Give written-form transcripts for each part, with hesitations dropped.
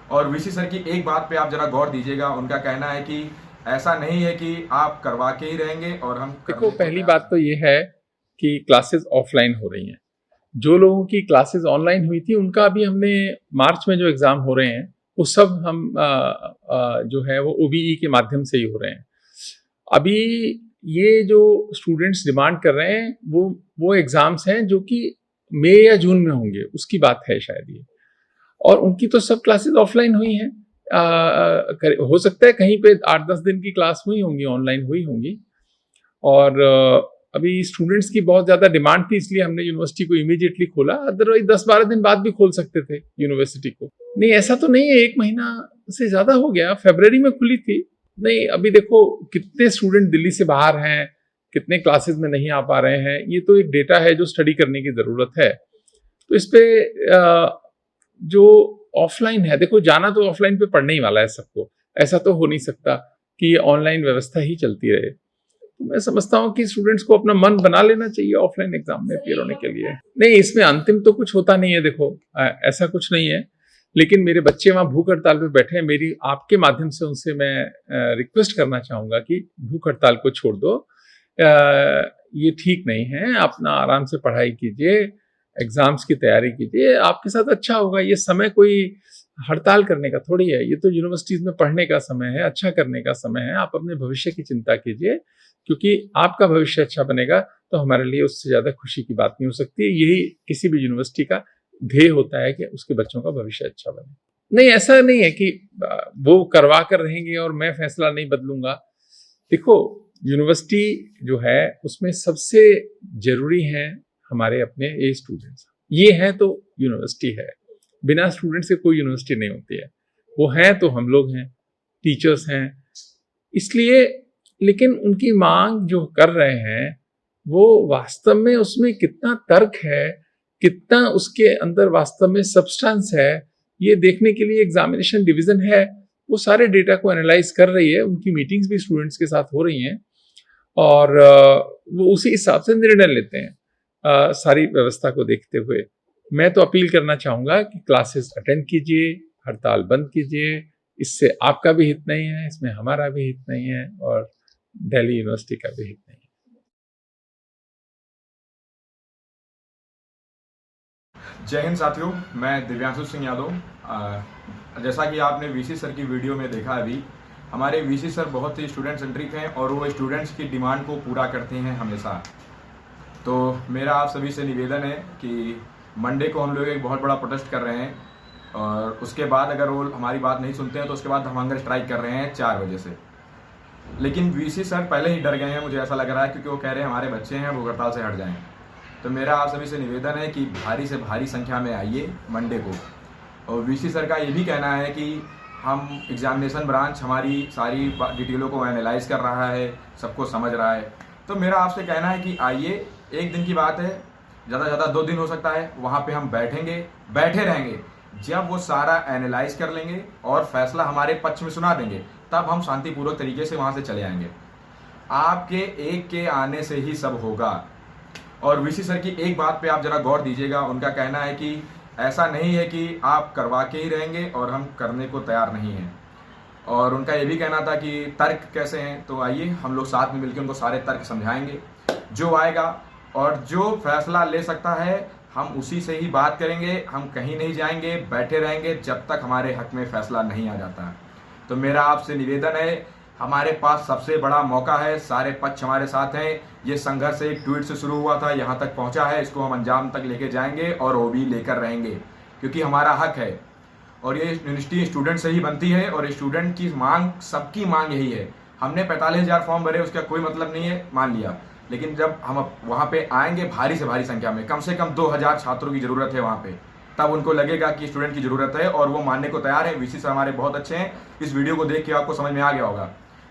और VC sir की एक बात पे आप जरा गौर दीजिएगा। उनका कहना है कि ऐसा नहीं है कि आप करवा के ही रहेंगे और हम देखो, करने को पहली तैयार बात तो ये है कि क्लासेस ऑफलाइन हो रही हैं। जो लोगों की क्लासेस ऑनलाइन हुई थी उनका अभी हमने मार्च में जो एग्ज़ाम हो रहे हैं वो सब हम जो है वो ओबीई के माध्यम से ही हो रहे हैं। अभी ये जो स्टूडेंट्स डिमांड कर रहे हैं वो एग्ज़ाम्स हैं जो कि मई या जून में होंगे, उसकी बात है शायद ये। और उनकी तो सब क्लासेस ऑफलाइन हुई हैं। हो सकता है कहीं पे 8-10 दिन की क्लास हुई होंगी, ऑनलाइन हुई होंगी। और अभी स्टूडेंट्स की बहुत ज़्यादा डिमांड थी, इसलिए हमने यूनिवर्सिटी को इमीडिएटली खोला। अदरवाइज 10-12 दिन बाद भी खोल सकते थे यूनिवर्सिटी को। नहीं, ऐसा तो नहीं है, 1 महीना से ज़्यादा हो गया। फरवरी में खुली थी। नहीं, अभी देखो कितने स्टूडेंट दिल्ली से बाहर हैं, कितने क्लासेस में नहीं आ पा रहे हैं, ये तो एक डेटा है जो स्टडी करने की ज़रूरत है। तो इस पे जो ऑफलाइन है, देखो जाना तो ऑफलाइन पे पढ़ने ही वाला है सबको। ऐसा तो हो नहीं सकता कि ये ऑनलाइन व्यवस्था ही चलती रहे। तो मैं समझता हूँ कि स्टूडेंट्स को अपना मन बना लेना चाहिए ऑफलाइन एग्जाम में अपीयर होने के लिए। नहीं, इसमें अंतिम तो कुछ होता नहीं है। देखो ऐसा कुछ नहीं है, लेकिन मेरे बच्चे वहाँ भूख हड़ताल पे बैठे हैं। मेरी आपके माध्यम से उनसे मैं रिक्वेस्ट करना चाहूँगा कि भूख हड़ताल को छोड़ दो। ये ठीक नहीं है। अपना आराम से पढ़ाई कीजिए, एग्जाम्स की तैयारी कीजिए, आपके साथ अच्छा होगा। ये समय कोई हड़ताल करने का थोड़ी है, ये तो यूनिवर्सिटीज में पढ़ने का समय है, अच्छा करने का समय है। आप अपने भविष्य की चिंता कीजिए, क्योंकि आपका भविष्य अच्छा बनेगा तो हमारे लिए उससे ज़्यादा खुशी की बात नहीं हो सकती। यही किसी भी यूनिवर्सिटी का ध्येय होता है कि उसके बच्चों का भविष्य अच्छा बने। नहीं, ऐसा नहीं है कि वो करवा कर रहेंगे और मैं फैसला नहीं बदलूंगा। देखो, यूनिवर्सिटी जो है उसमें सबसे जरूरी है हमारे अपने ये स्टूडेंट्स। ये हैं तो यूनिवर्सिटी है। बिना स्टूडेंट से कोई यूनिवर्सिटी नहीं होती है। वो हैं तो हम लोग हैं, टीचर्स हैं। इसलिए, लेकिन उनकी मांग जो कर रहे हैं वो वास्तव में उसमें कितना तर्क है, कितना उसके अंदर वास्तव में सब्सटेंस है, ये देखने के लिए एग्जामिनेशन डिवीजन है। वो सारे डेटा को एनालाइज कर रही है। उनकी मीटिंग्स भी स्टूडेंट्स के साथ हो रही हैं और वो उसी हिसाब से निर्णय लेते हैं सारी व्यवस्था को देखते हुए। मैं तो अपील करना चाहूँगा कि क्लासेस अटेंड कीजिए, हड़ताल बंद कीजिए। इससे आपका भी हित नहीं है, इसमें हमारा भी हित नहीं है और दिल्ली यूनिवर्सिटी का भी हित नहीं है। जय हिंद साथियों, मैं दिव्यांशु सिंह यादव। जैसा कि आपने वीसी सर की वीडियो में देखा अभी, हमारे वीसी सर बहुत ही स्टूडेंट सेंट्रिक हैं और वो स्टूडेंट्स की डिमांड को पूरा करते हैं हमेशा। तो मेरा आप सभी से निवेदन है कि मंडे को हम लोग एक बहुत बड़ा प्रोटेस्ट कर रहे हैं और उसके बाद अगर वो हमारी बात नहीं सुनते हैं तो उसके बाद हम हंगर स्ट्राइक कर रहे हैं 4 बजे से। लेकिन वीसी सर पहले ही डर गए हैं, मुझे ऐसा लग रहा है, क्योंकि वो कह रहे हैं हमारे बच्चे हैं, वो हड़ताल से हट जाएं। तो मेरा आप सभी से निवेदन है कि भारी से भारी संख्या में आइए मंडे को। और वीसी सर का ये भी कहना है कि हम एग्जामिनेशन ब्रांच हमारी सारी डिटेलों को एनालाइज कर रहा है, सबको समझ रहा है। तो मेरा आपसे कहना है कि आइए, एक दिन की बात है, ज़्यादा से ज़्यादा 2 दिन हो सकता है, वहाँ पे हम बैठे रहेंगे। जब वो सारा एनालाइज कर लेंगे और फैसला हमारे पक्ष में सुना देंगे, तब हम शांतिपूर्वक तरीके से वहाँ से चले आएंगे। आपके एक के आने से ही सब होगा। और वीसी सर की एक बात पे आप जरा गौर दीजिएगा। उनका कहना है कि ऐसा नहीं है कि आप करवा के ही रहेंगे और हम करने को तैयार नहीं हैं। और उनका ये भी कहना था कि तर्क कैसे हैं, तो आइए हम लोग साथ में मिलकर उनको सारे तर्क समझाएंगे। जो आएगा और जो फैसला ले सकता है हम उसी से ही बात करेंगे। हम कहीं नहीं जाएंगे, बैठे रहेंगे जब तक हमारे हक में फैसला नहीं आ जाता। तो मेरा आपसे निवेदन है, हमारे पास सबसे बड़ा मौका है, सारे पक्ष हमारे साथ हैं। ये संघर्ष एक ट्वीट से शुरू हुआ था, यहाँ तक पहुँचा है, इसको हम अंजाम तक लेके जाएंगे और वो भी लेकर रहेंगे, क्योंकि हमारा हक है। और ये यूनिवर्सिटी स्टूडेंट से ही बनती है और स्टूडेंट की मांग, सबकी मांग यही है। हमने 45,000 फॉर्म भरे, उसका कोई मतलब नहीं है, मान लिया, लेकिन जब हम वहाँ पे आएंगे भारी से भारी संख्या में, कम से कम 2,000 छात्रों की ज़रूरत है वहाँ पे, तब उनको लगेगा कि स्टूडेंट की ज़रूरत है और वो मानने को तैयार है। वीसी सर हमारे बहुत अच्छे हैं, इस वीडियो को देख के आपको समझ में आ गया होगा।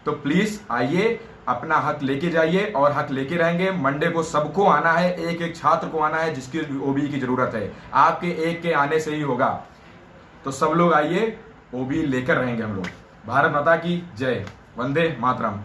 तो प्लीज़ आइए, अपना हक लेके जाइए और हक लेके रहेंगे। मंडे को सबको आना है, एक एक छात्र को आना है जिसकी ओबी की ज़रूरत है। आपके एक के आने से ही होगा। तो सब लोग आइए, ओबी लेकर रहेंगे हम लोग। भारत माता की जय, वंदे मातरम।